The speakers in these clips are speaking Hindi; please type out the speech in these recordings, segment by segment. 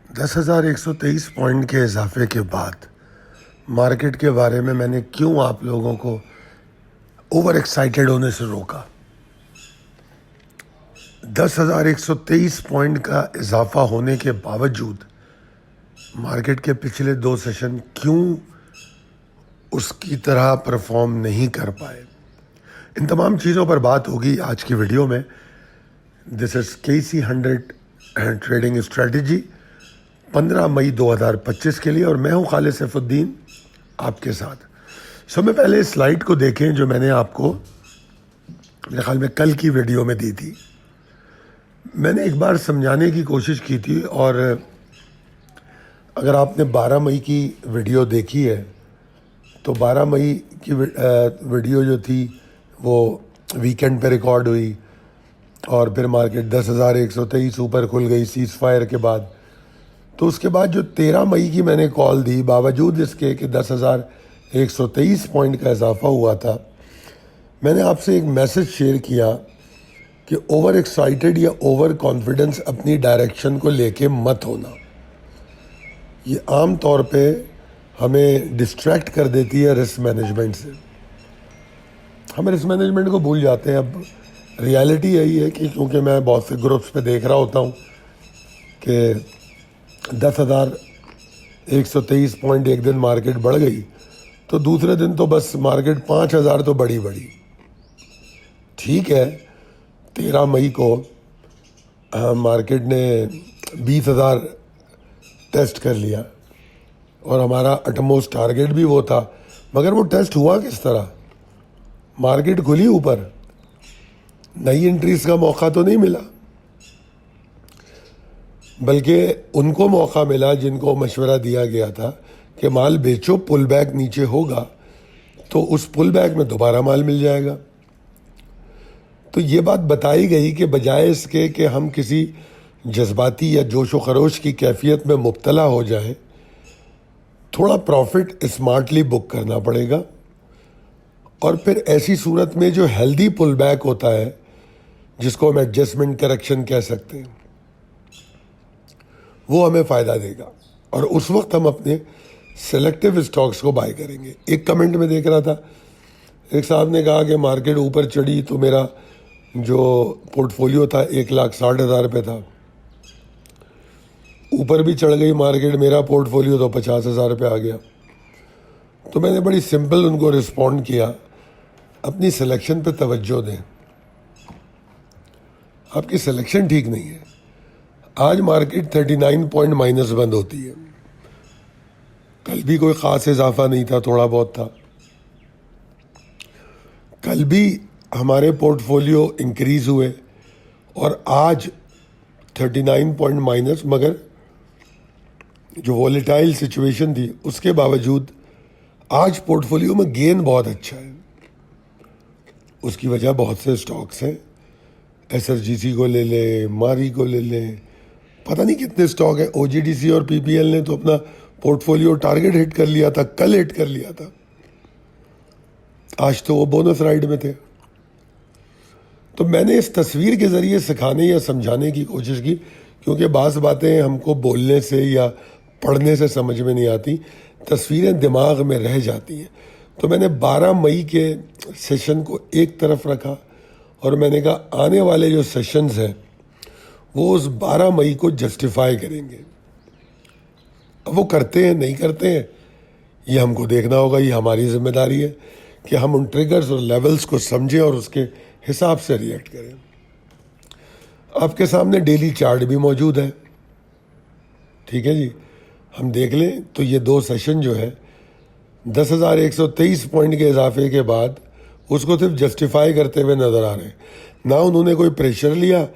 10,123 पॉइंट के इजाफे के बाद मार्केट के बारे में मैंने क्यों आप लोगों को ओवर एक्साइटेड होने से रोका। 10,123 पॉइंट का इजाफा होने के बावजूद मार्केट के पिछले दो सेशन क्यों उसकी तरह परफॉर्म नहीं कर पाए, इन तमाम चीज़ों पर बात होगी आज की वीडियो में। This is KC100 trading strategy 15 मई 2025 के लिए, और मैं हूं खालिद सैफुद्दीन आपके साथ। मैं पहले इस स्लाइड को देखें जो मैंने आपको मेरे ख्याल में कल की वीडियो में दी थी। मैंने एक बार समझाने की कोशिश की थी, और अगर आपने 12 मई की वीडियो देखी है तो 12 मई की वीडियो जो थी वो वीकेंड पे रिकॉर्ड हुई, और फिर मार्केट 10,123 ऊपर खुल गई सीज फायर के बाद। तो उसके बाद जो 13 मई की मैंने कॉल दी, बावजूद इसके कि 10,123 पॉइंट का इजाफा हुआ था, मैंने आपसे एक मैसेज शेयर किया कि ओवर एक्साइटेड या ओवर कॉन्फिडेंस अपनी डायरेक्शन को लेके मत होना। ये आम तौर पे हमें डिस्ट्रैक्ट कर देती है रिस्क मैनेजमेंट से। हम रिस्क मैनेजमेंट को भूल जाते हैं। अब रियलिटी यही है कि क्योंकि मैं बहुत से ग्रुप्स पे देख रहा होता हूँ कि 10,123 पॉइंट एक दिन मार्केट बढ़ गई, तो दूसरे दिन तो बस मार्केट 5,000 तो बढ़ी। ठीक है, 13 मई को मार्केट ने 20,000 टेस्ट कर लिया और हमारा अटमोस्ट टारगेट भी वो था, मगर वो टेस्ट हुआ किस तरह? मार्केट खुली ऊपर, नई एंट्रीज का मौका तो नहीं मिला, बल्कि उनको मौका मिला जिनको मशवरा दिया गया था कि माल बेचो, पुल बैक नीचे होगा तो उस पुल बैक में दोबारा माल मिल जाएगा। तो ये बात बताई गई कि बजाय इसके कि हम किसी जज्बाती या जोश व खरोश की कैफियत में मुब्तला हो जाएं, थोड़ा प्रॉफिट स्मार्टली बुक करना पड़ेगा, और फिर ऐसी सूरत में जो हेल्दी पुल बैक होता है, जिसको हम एडजस्टमेंट करेक्शन कह सकते हैं, वो हमें फ़ायदा देगा, और उस वक्त हम अपने सेलेक्टिव स्टॉक्स को बाय करेंगे। एक कमेंट में देख रहा था, एक साहब ने कहा कि मार्केट ऊपर चढ़ी तो मेरा जो पोर्टफोलियो था 1,60,000 रुपये था, ऊपर भी चढ़ गई मार्केट, मेरा पोर्टफोलियो तो 50,000 रुपये आ गया। तो मैंने बड़ी सिंपल उनको रिस्पॉन्ड किया, अपनी सिलेक्शन पे तवज्जो दें। आपकी सिलेक्शन ठीक नहीं है। आज मार्केट 39 पॉइंट माइनस बंद होती है। कल भी कोई ख़ास इजाफा नहीं था, थोड़ा बहुत था। कल भी हमारे पोर्टफोलियो इंक्रीज हुए और आज 39 पॉइंट माइनस, मगर जो वॉलेटाइल सिचुएशन थी उसके बावजूद आज पोर्टफोलियो में गेन बहुत अच्छा है। उसकी वजह बहुत से स्टॉक्स हैं। SSGC को ले लें, मारी को ले लें, पता नहीं कितने स्टॉक है। OGDC और PPL ने तो अपना पोर्टफोलियो टारगेट हिट कर लिया था, कल हिट कर लिया था। आज तो वो बोनस राइड में थे। तो मैंने इस तस्वीर के ज़रिए सिखाने या समझाने की कोशिश की, क्योंकि बाज़ बातें हमको बोलने से या पढ़ने से समझ में नहीं आती, तस्वीरें दिमाग में रह जाती हैं। तो मैंने 12 मई के सेशन को एक तरफ रखा, और मैंने कहा आने वाले जो सेशंस हैं वो उस 12 मई को जस्टिफाई करेंगे। अब वो करते हैं नहीं करते हैं ये हमको देखना होगा। ये हमारी जिम्मेदारी है कि हम उन ट्रिगर्स और लेवल्स को समझें और उसके हिसाब से रिएक्ट करें। आपके सामने डेली चार्ट भी मौजूद है, ठीक है जी। हम देख लें तो ये दो सेशन जो है 10,123 पॉइंट के इजाफे के बाद उसको सिर्फ जस्टिफाई करते हुए नज़र आ रहे हैं। ना उन्होंने कोई प्रेशर लिया,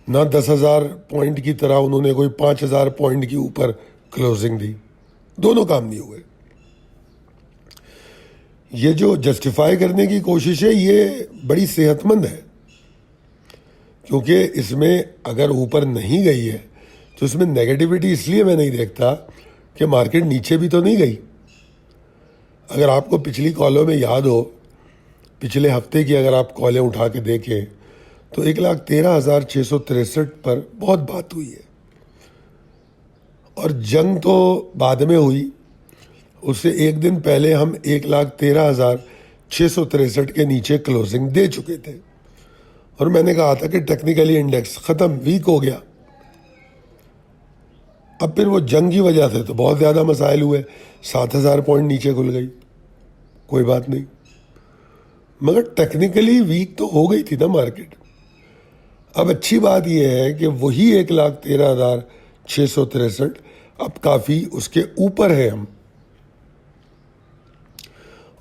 ना 10,000 पॉइंट की तरह उन्होंने कोई 5,000 पॉइंट की ऊपर क्लोजिंग दी। दोनों काम नहीं हुए। ये जो जस्टिफाई करने की कोशिश है ये बड़ी सेहतमंद है, क्योंकि इसमें अगर ऊपर नहीं गई है तो इसमें नेगेटिविटी इसलिए मैं नहीं देखता कि मार्केट नीचे भी तो नहीं गई। अगर आपको पिछली कॉलों में याद हो, पिछले हफ्ते की अगर आप कॉलें उठा के देखें तो 1,13,663 पर बहुत बात हुई है, और जंग तो बाद में हुई, उससे एक दिन पहले हम 1,13,663 के नीचे क्लोजिंग दे चुके थे और मैंने कहा था कि टेक्निकली इंडेक्स खत्म, वीक हो गया। अब फिर वो जंग की वजह से तो बहुत ज़्यादा मसाइल हुए, 7,000 पॉइंट नीचे खुल गई, कोई बात नहीं, मगर टेक्निकली वीक तो हो गई थी ना मार्केट। अब अच्छी बात यह है कि वही 1,13,663 अब काफ़ी उसके ऊपर है हम।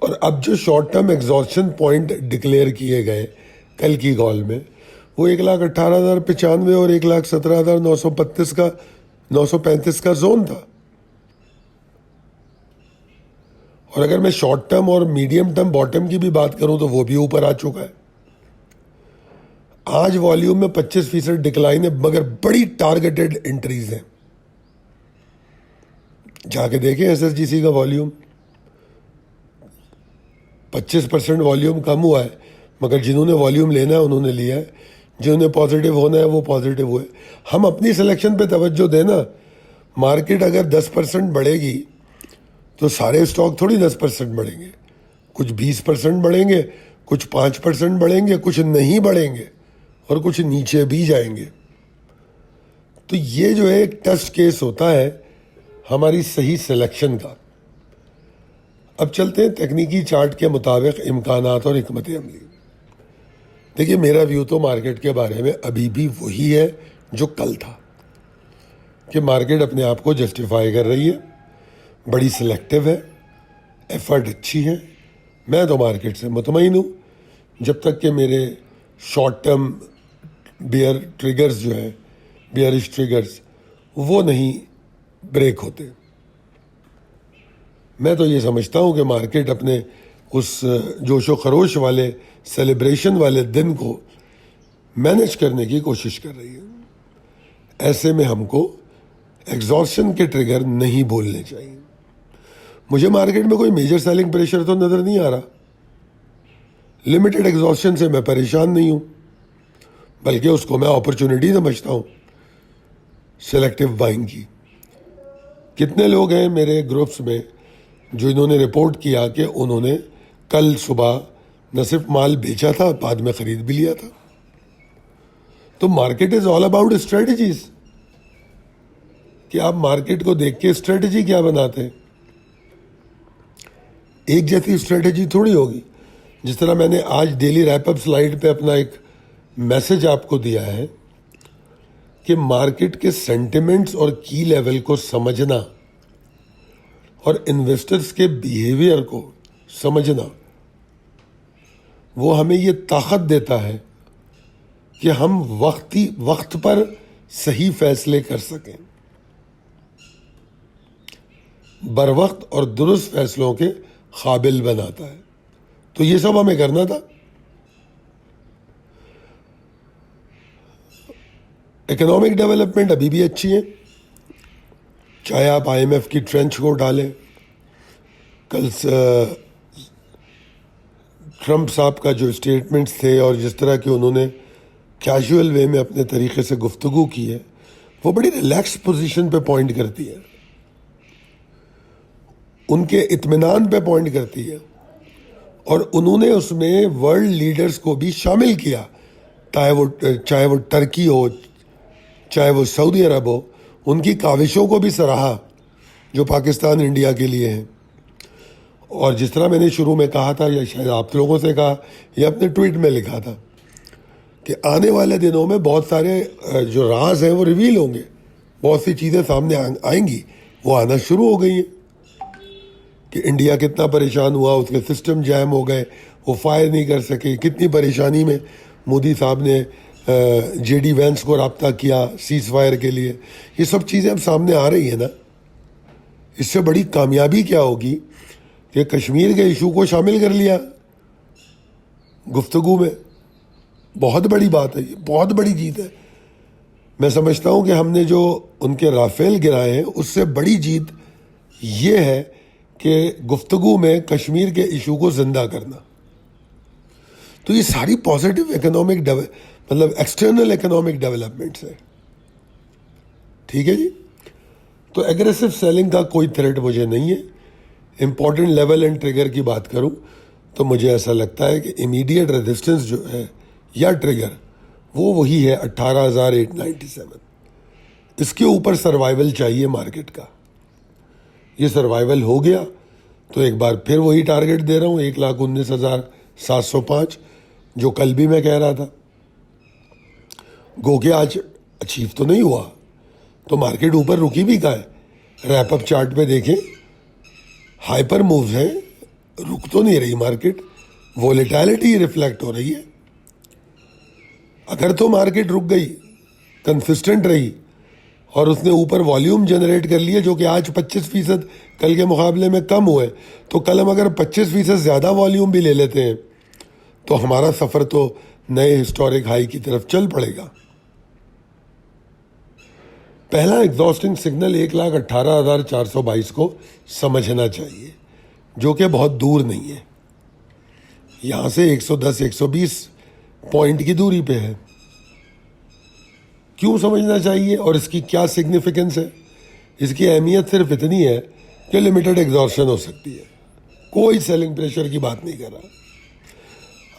और अब जो short term exhaustion point declare किए गए कल की कॉल में, वो 1,18,095 और 1,17,935 का 935 का जोन था। और अगर मैं शॉर्ट टर्म और मीडियम टर्म बॉटम की भी बात करूं तो वो भी ऊपर आ चुका है। आज वॉल्यूम में 25% डिक्लाइन है, मगर बड़ी टारगेटेड एंट्रीज हैं। जाके देखें एसएसजीसी का वॉल्यूम 25% वॉल्यूम कम हुआ है, मगर जिन्होंने वॉल्यूम लेना है उन्होंने लिया है, जिन्होंने पॉजिटिव होना है वो पॉजिटिव हुए। हम अपनी सिलेक्शन पे तवज्जो देना। मार्केट अगर 10% बढ़ेगी तो सारे स्टॉक थोड़ी 10% बढ़ेंगे, कुछ 20% बढ़ेंगे, कुछ 5% बढ़ेंगे, कुछ नहीं बढ़ेंगे और कुछ नीचे भी जाएंगे। तो ये जो है एक टेस्ट केस होता है हमारी सही सिलेक्शन का। अब चलते हैं तकनीकी चार्ट के मुताबिक इम्कानात और हिकमत अमली। देखिए, मेरा व्यू तो मार्केट के बारे में अभी भी वही है जो कल था, कि मार्केट अपने आप को जस्टिफाई कर रही है, बड़ी सिलेक्टिव है, एफर्ट अच्छी है। मैं तो मार्केट से मुतमईन हूँ जब तक कि मेरे शॉर्ट टर्म बियर ट्रिगर्स जो हैं, बियरिश ट्रिगर्स, वो नहीं ब्रेक होते। मैं तो ये समझता हूँ कि मार्केट अपने उस जोशो खरोश वाले सेलिब्रेशन वाले दिन को मैनेज करने की कोशिश कर रही है। ऐसे में हमको एग्जॉस्शन के ट्रिगर नहीं भूलने चाहिए। मुझे मार्केट में कोई मेजर सेलिंग प्रेशर तो नज़र नहीं आ रहा। लिमिटेड एग्जॉस्शन से मैं परेशान नहीं हूँ, बल्कि उसको मैं अपॉर्चुनिटी समझता हूँ सिलेक्टिव बाइंग की। कितने लोग हैं मेरे ग्रुप्स में जो इन्होंने रिपोर्ट किया कि उन्होंने कल सुबह न सिर्फ माल बेचा था, बाद में खरीद भी लिया था। तो market is all about strategies, कि आप मार्केट को देख के स्ट्रेटजी क्या बनाते हैं। एक जैसी स्ट्रेटजी थोड़ी होगी। जिस तरह मैंने आज डेली रैपअप स्लाइड पे अपना एक मैसेज आपको दिया है कि मार्केट के सेंटिमेंट्स और की लेवल को समझना और इन्वेस्टर्स के बिहेवियर को समझना, वो हमें ये ताकत देता है कि हम वक्त पर सही फैसले कर सकें। बरवक्त और दुरुस्त फैसलों के काबिल बनाता है। तो ये सब हमें करना था। इकोनॉमिक डेवलपमेंट अभी भी अच्छी है, चाहे आप आईएमएफ की ट्रेंच को उठालें। कल ट्रंप साहब का जो स्टेटमेंट्स थे और जिस तरह के उन्होंने कैजुअल वे में अपने तरीके से गुफ्तगू की है, वो बड़ी रिलैक्स पोजीशन पे पॉइंट करती है, उनके इत्मीनान पे पॉइंट करती है। और उन्होंने उसमें वर्ल्ड लीडर्स को भी शामिल किया, चाहे वो टर्की हो, चाहे वो सऊदी अरब हो। उनकी काविशों को भी सराहा जो पाकिस्तान इंडिया के लिए हैं। और जिस तरह मैंने शुरू में कहा था, या शायद आप लोगों से कहा, या अपने ट्वीट में लिखा था, कि आने वाले दिनों में बहुत सारे जो राज हैं वो रिवील होंगे, बहुत सी चीज़ें सामने आएंगी। वो आना शुरू हो गई हैं कि इंडिया कितना परेशान हुआ, उसके सिस्टम जैम हो गए, वो फायर नहीं कर सके, कितनी परेशानी में मोदी साहब ने जेडी वैंस को रब्ता किया सीज फायर के लिए। ये सब चीज़ें अब सामने आ रही है ना। इससे बड़ी कामयाबी क्या होगी कि कश्मीर के इशू को शामिल कर लिया गुफ्तगू में। बहुत बड़ी बात है, ये बहुत बड़ी जीत है। मैं समझता हूं कि हमने जो उनके राफेल गिराए हैं, उससे बड़ी जीत ये है कि गुफ्तगू में कश्मीर के इशू को जिंदा करना। तो ये सारी पॉजिटिव इकोनॉमिक मतलब एक्सटर्नल इकोनॉमिक डेवलपमेंट्स है। ठीक है जी। तो एग्रेसिव सेलिंग का कोई थ्रेट मुझे नहीं है। इम्पॉर्टेंट लेवल एंड ट्रिगर की बात करूं तो मुझे ऐसा लगता है कि इमीडिएट रेजिस्टेंस जो है या ट्रिगर वो वही है 18,897। इसके ऊपर सर्वाइवल चाहिए मार्केट का। ये सर्वाइवल हो गया तो एक बार फिर वही टारगेट दे रहा हूं 1,19,705, जो कल भी मैं कह रहा था। गो के आज अचीव तो नहीं हुआ तो मार्केट ऊपर रुकी भी कहाँ है। रैप अप चार्ट पे देखें, हाइपर मूव्स है, रुक तो नहीं रही मार्केट, वोलेटिलिटी रिफ्लेक्ट हो रही है। अगर तो मार्केट रुक गई, कंसिस्टेंट रही और उसने ऊपर वॉल्यूम जनरेट कर लिया जो कि आज 25% कल के मुकाबले में कम हुए, तो कल हम अगर 25% ज़्यादा वॉल्यूम भी ले लेते हैं तो हमारा सफ़र तो नए हिस्टोरिक हाई की तरफ चल पड़ेगा। पहला एग्जॉस्टिंग सिग्नल 1,18,422 को समझना चाहिए, जो कि बहुत दूर नहीं है। यहाँ से 110-120 पॉइंट की दूरी पे है। क्यों समझना चाहिए और इसकी क्या सिग्निफिकेंस है? इसकी अहमियत सिर्फ इतनी है कि लिमिटेड एग्जॉर्शन हो सकती है, कोई सेलिंग प्रेशर की बात नहीं कर रहा।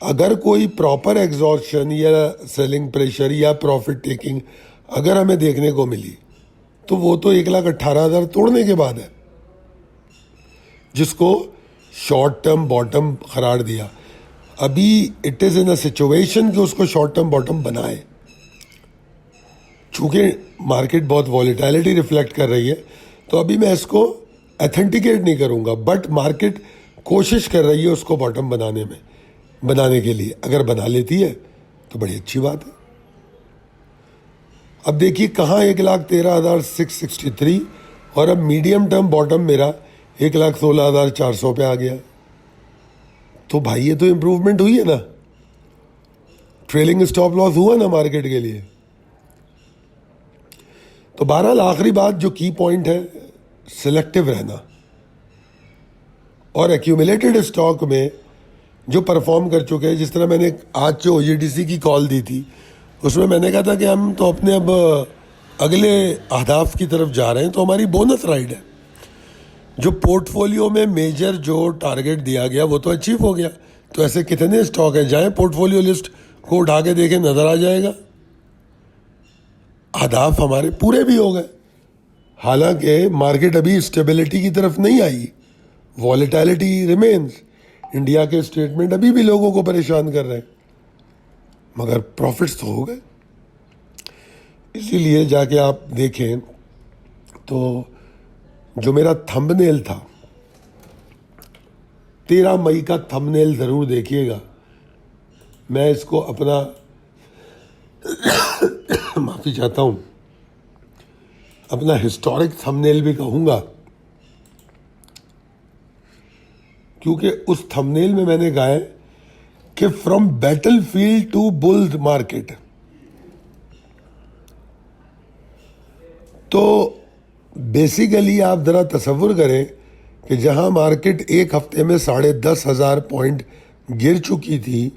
अगर कोई प्रॉपर एग्जॉर्शन या सेलिंग प्रेशर या प्रॉफिट टेकिंग अगर हमें देखने को मिली तो वो तो 1,18,000 तोड़ने के बाद है, जिसको शॉर्ट टर्म बॉटम करार दिया। अभी it is in a situation कि उसको शॉर्ट टर्म बॉटम बनाए। चूंकि मार्केट बहुत वॉलेटिलिटी रिफ्लेक्ट कर रही है तो अभी मैं इसको ऑथेंटिकेट नहीं करूंगा, बट मार्केट कोशिश कर रही है उसको बॉटम बनाने के लिए। अगर बना लेती है तो बड़ी अच्छी बात है। अब देखिए कहाँ 1,13,663 और अब मीडियम टर्म बॉटम मेरा 1,16,400 पे आ गया। तो भाई ये तो इंप्रूवमेंट हुई है ना, ट्रेलिंग स्टॉप लॉस हुआ ना मार्केट के लिए। तो बहरहाल आखिरी बात जो की पॉइंट है, सिलेक्टिव रहना और एक्यूमुलेटेड स्टॉक में जो परफॉर्म कर चुके हैं। जिस तरह मैंने आज जो OGDC की कॉल दी थी उसमें मैंने कहा था कि हम तो अपने अब अगले अहदाफ की तरफ जा रहे हैं, तो हमारी बोनस राइड है। जो पोर्टफोलियो में मेजर जो टारगेट दिया गया वो तो अचीव हो गया। तो ऐसे कितने स्टॉक हैं, जाएं पोर्टफोलियो लिस्ट को उठा के देखें, नजर आ जाएगा। अहदाफ हमारे पूरे भी हो गए। हालांकि मार्केट अभी स्टेबिलिटी की तरफ नहीं आई, वॉलेटिलिटी रिमेन्स। इंडिया के स्टेटमेंट अभी भी लोगों को परेशान कर रहे हैं, मगर प्रॉफिट्स तो हो गए। इसीलिए जाके आप देखें तो जो मेरा थंबनेल था, 13 मई का थंबनेल ज़रूर देखिएगा। मैं इसको अपना माफ़ी चाहता हूँ, अपना हिस्टोरिक थंबनेल भी कहूँगा, क्योंकि उस थंबनेल में मैंने कहा है कि from battlefield to bull market. तो बेसिकली आप जरा तसव्वुर करें कि जहां मार्केट एक हफ्ते में 10,500 पॉइंट गिर चुकी थी,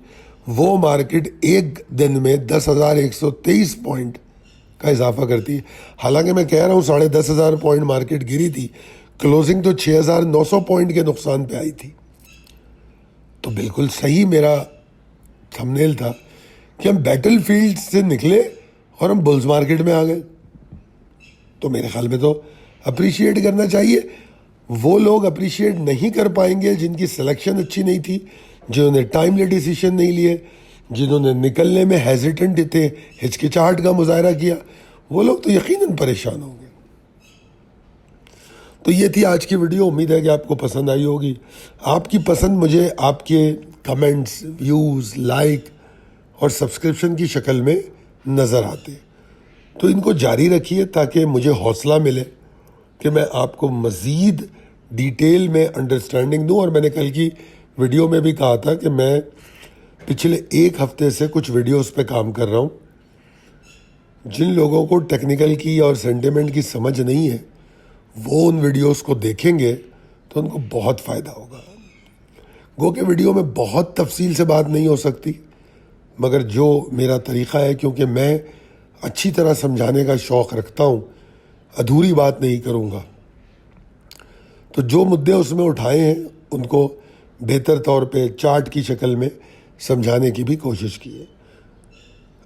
वो मार्केट एक दिन में 10,123 पॉइंट का इजाफा करती है। हालांकि मैं कह रहा हूं 10,500 पॉइंट मार्केट गिरी थी, क्लोजिंग तो 6,900 पॉइंट के नुकसान पे आई थी। तो बिल्कुल सही मेरा थंबनेल था कि हम बैटलफील्ड से निकले और हम बुल्स मार्केट में आ गए। तो मेरे ख्याल में तो अप्रिशिएट करना चाहिए। वो लोग अप्रिशिएट नहीं कर पाएंगे जिनकी सिलेक्शन अच्छी नहीं थी, जिन्होंने टाइमली डिसीजन नहीं लिए, जिन्होंने निकलने में हेजिटेंट थे, हिचकिचाहट का मुजाहरा किया। वो लोग तो यकीनन परेशान होंगे। तो ये थी आज की वीडियो। उम्मीद है कि आपको पसंद आई होगी। आपकी पसंद मुझे आपके कमेंट्स, व्यूज़, लाइक और सब्सक्रिप्शन की शक्ल में नज़र आते, तो इनको जारी रखिए ताकि मुझे हौसला मिले कि मैं आपको मज़ीद डिटेल में अंडरस्टैंडिंग दूं। और मैंने कल की वीडियो में भी कहा था कि मैं पिछले एक हफ्ते से कुछ वीडियोस पे काम कर रहा हूं। जिन लोगों को टेक्निकल की और सेंटिमेंट की समझ नहीं है वो उन वीडियोस को देखेंगे तो उनको बहुत फ़ायदा होगा। गो के वीडियो में बहुत तफसील से बात नहीं हो सकती, मगर जो मेरा तरीक़ा है, क्योंकि मैं अच्छी तरह समझाने का शौक़ रखता हूँ, अधूरी बात नहीं करूँगा। तो जो मुद्दे उसमें उठाए हैं उनको बेहतर तौर पे चार्ट की शक्ल में समझाने की भी कोशिश की है।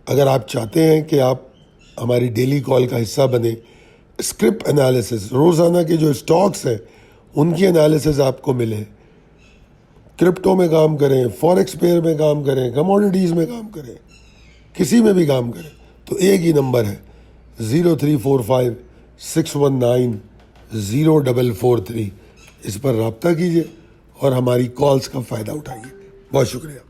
अगर आप चाहते हैं कि आप हमारी डेली कॉल का हिस्सा बने, स्क्रिप्ट एनालिसिस, रोज़ाना के जो स्टॉक्स हैं उनकी एनालिसिस आपको मिले, क्रिप्टो में काम करें, फॉरेक्स पेयर में काम करें, कमोडिटीज़ में काम करें, किसी में भी काम करें, तो एक ही नंबर है 0345619043। इस पर रब्ता कीजिए और हमारी कॉल्स का फ़ायदा उठाइए। बहुत शुक्रिया।